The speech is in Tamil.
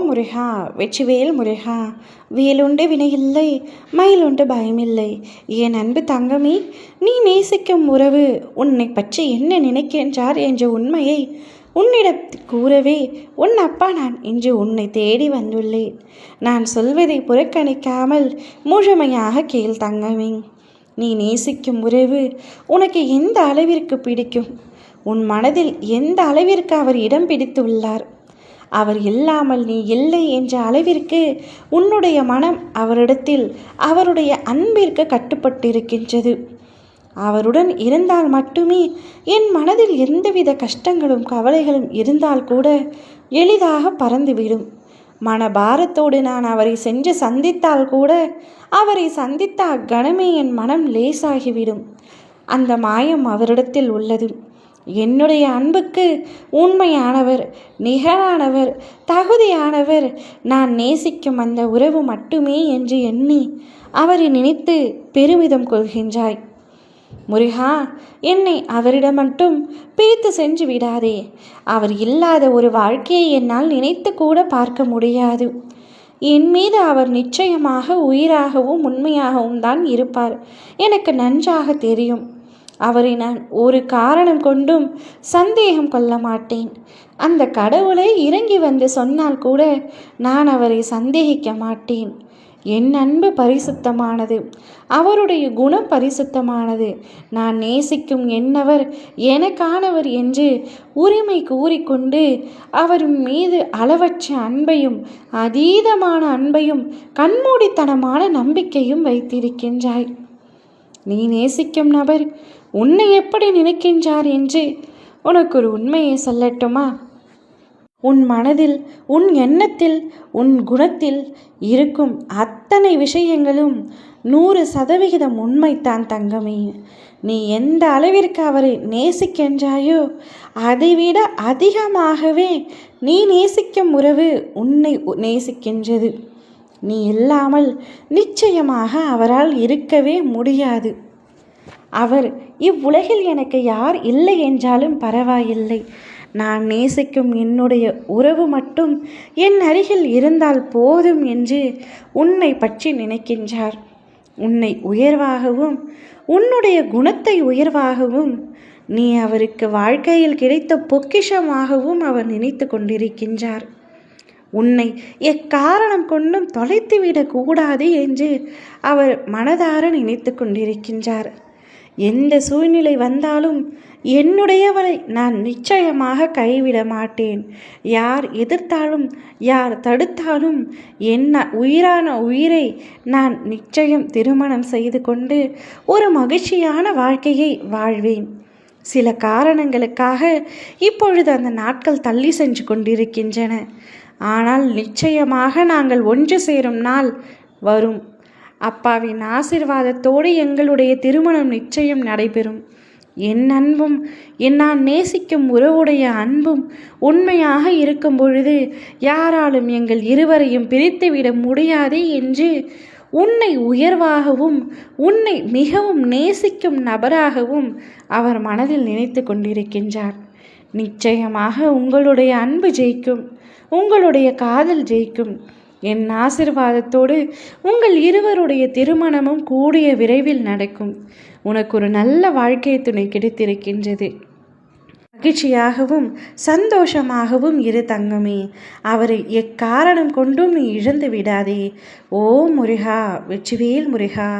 முருகா வெற்றிவேல் முருகா. வேலுண்டு வினையில்லை, மயிலுண்டு பயமில்லை. என் அன்பு தங்கமே, நீ நேசிக்கும் உறவு உன்னை பற்றி என்ன நினைக்கின்றார் என்ற உண்மையை உன்னிடத்தில் கூறவே உன் அப்பா நான் இன்று உன்னை தேடி வந்துள்ளேன். நான் சொல்வதை புறக்கணிக்காமல் முழுமையாக கேள் தங்கமே. நீ நேசிக்கும் உறவு உனக்கு எந்த அளவிற்கு பிடிக்கும்? உன் மனதில் எந்த அளவிற்கு அவர் இடம் பிடித்துள்ளார்? அவர் இல்லாமல் நீ இல்லை என்ற அளவிற்கு உன்னுடைய மனம் அவரிடத்தில் அவருடைய அன்பிற்கு கட்டுப்பட்டிருக்கின்றது. அவருடன் இருந்தால் மட்டுமே என் மனதில் எந்தவித கஷ்டங்களும் கவலைகளும் இருந்தால் கூட எளிதாக பறந்துவிடும். மனபாரத்தோடு நான் அவரை சென்று சந்தித்தால் கூட அவரை சந்தித்த அக்கணமே என் மனம் லேசாகிவிடும். அந்த மாயம் அவரிடத்தில் உள்ளது. என்னுடைய அன்புக்கு உண்மையானவர், நிகரானவர், தகுதியானவர் நான் நேசிக்கும் அந்த உறவு மட்டுமே என்று எண்ணி அவரை நினைத்து பெருமிதம் கொள்கின்றாய். முருகா, என்னை அவரிடம் மட்டும் பிரித்து சென்று விடாதே. அவர் இல்லாத ஒரு வாழ்க்கையை என்னால் நினைத்து கூட பார்க்க முடியாது. என் மீது அவர் நிச்சயமாக உயிராகவும் உண்மையாகவும் தான் இருப்பார். எனக்கு நன்றாக தெரியும். அவரை நான் ஒரு காரணம் கொண்டும் சந்தேகம் கொள்ள மாட்டேன். அந்த கடவுளை இறங்கி வந்து சொன்னால் கூட நான் அவரை சந்தேகிக்க மாட்டேன். என் அன்பு பரிசுத்தமானது, அவருடைய குணம் பரிசுத்தமானது. நான் நேசிக்கும் என்னவர் எனக்கானவர் என்று உரிமை கூறிக்கொண்டு அவர் மீது அளவற்ற அன்பையும் அதீதமான அன்பையும் கண்மூடித்தனமான நம்பிக்கையும் வைத்திருக்கின்றாய். நீ நேசிக்கும் நபர் உன்னை எப்படி நினைக்கின்றார் என்று உனக்கு ஒரு உண்மையை சொல்லட்டுமா? உன் மனதில், உன் எண்ணத்தில், உன் குணத்தில் இருக்கும் அத்தனை விஷயங்களும் 100% உண்மைத்தான் தங்கமே. நீ எந்த அளவிற்கு அவரை நேசிக்கின்றாயோ அதைவிட அதிகமாகவே நீ நேசிக்கும் உறவு உன்னை நேசிக்கின்றது. நீ இல்லாமல் நிச்சயமாக அவரால் இருக்கவே முடியாது. அவர் இவ்வுலகில் எனக்கு யார் இல்லை என்றாலும் பரவாயில்லை, நான் நேசிக்கும் என்னுடைய உறவு மட்டும் என் அருகில் இருந்தால் போதும் என்று உன்னை பற்றி நினைக்கின்றார். உன்னை உயர்வாகவும் உன்னுடைய குணத்தை உயர்வாகவும் நீ அவருக்கு வாழ்க்கையில் கிடைத்த பொக்கிஷமாகவும் அவர் நினைத்து கொண்டிருக்கின்றார். உன்னை எக்காரணம் கொண்டும் தொலைத்துவிடக் கூடாது என்று அவர் மனதார நினைத்து கொண்டிருக்கின்றார். எந்த சூழ்நிலை வந்தாலும் என்னுடையவரை நான் நிச்சயமாக கைவிட மாட்டேன். யார் எதிர்த்தாலும் யார் தடுத்தாலும் என்ன உயிரான உயிரை நான் நிச்சயம் திருமணம் செய்து கொண்டு ஒரு மகிழ்ச்சியான வாழ்க்கையை வாழ்வேன். சில காரணங்களுக்காக இப்பொழுது அந்த நாட்கள் தள்ளி சென்று கொண்டிருக்கின்றன. ஆனால் நிச்சயமாக நாங்கள் ஒன்று சேரும் நாள் வரும். அப்பாவின் ஆசீர்வாதத்தோடு எங்களுடைய திருமணம் நிச்சயம் நடைபெறும். என் அன்பும் நான் நேசிக்கும் உறவுடைய அன்பும் உண்மையாக இருக்கும் பொழுது யாராலும் எங்கள் இருவரையும் பிரித்துவிட முடியாது என்று உன்னை உயர்வாகவும் உன்னை மிகவும் நேசிக்கும் நபராகவும் அவர் மனதில் நினைத்து கொண்டிருக்கின்றார். நிச்சயமாக உங்களுடைய அன்பு ஜெயிக்கும், உங்களுடைய காதல் ஜெயிக்கும். என் ஆசீர்வாதத்தோடு உங்கள் இருவருடைய திருமணமும் கூடிய விரைவில் நடக்கும். உனக்கு ஒரு நல்ல வாழ்க்கை துணை கிடைத்திருக்கின்றது. மகிழ்ச்சியாகவும் சந்தோஷமாகவும் இரு தங்கமே. அவரை எக்காரணம் கொண்டும் நீ இழந்து விடாதே. ஓ முருகா, வெற்றிவேல் முருகா.